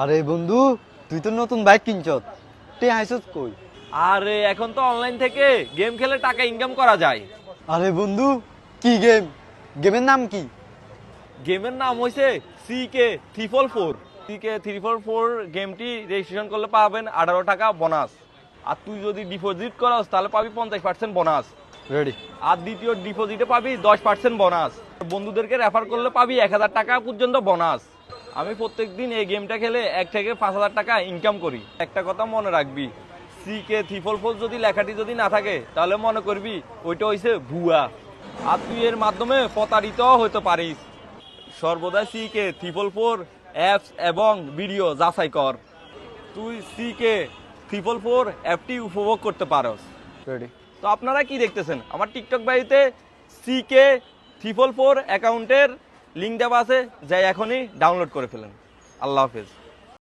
আরে বন্ধু, তুই তো নতুন বাইক কিনছত, তুই আইসত কই? আরে এখন তো অনলাইন থেকে গেম খেলে টাকা ইনকাম করা যায়। আরে বন্ধু, কি গেম? গেমের নাম কি? গেমের নাম হইছে CK344। CK344 গেমটি রেজিস্ট্রেশন করলে পাবেন 18 টাকা বোনাস। আর তুই যদি ডিপোজিট করস তাহলে পাবি 50% বোনাস। রেডি। আর দ্বিতীয় ডিপোজিটে পাবি 10% বোনাস। বন্ধুদেরকে রেফার করলে পাবি 1000 টাকা পর্যন্ত বোনাস। আমি প্রত্যেকদিন এই গেমটা খেলে 1 থেকে 5000 টাকা ইনকাম করি। একটা কথা মনে রাখবি, CK344 যদি লেখাটি যদি না থাকে তাহলে মনে করবি ওইটা হইছে ভুয়া। আর তুই এর মাধ্যমে প্রতারিত হতে পারিস। সর্বদা CK344 অ্যাপস এবং ভিডিও যাচাই কর। তুই CK344 অ্যাপটি উপভোগ করতে পারস। রেডি। তো আপনারা কি দেখতেছেন? আমার টিকটক বাড়িতে CK344 অ্যাকাউন্টের লিঙ্ক দেওয়া আছে, যাই এখনই ডাউনলোড করে ফেলেন। আল্লাহ হাফেজ।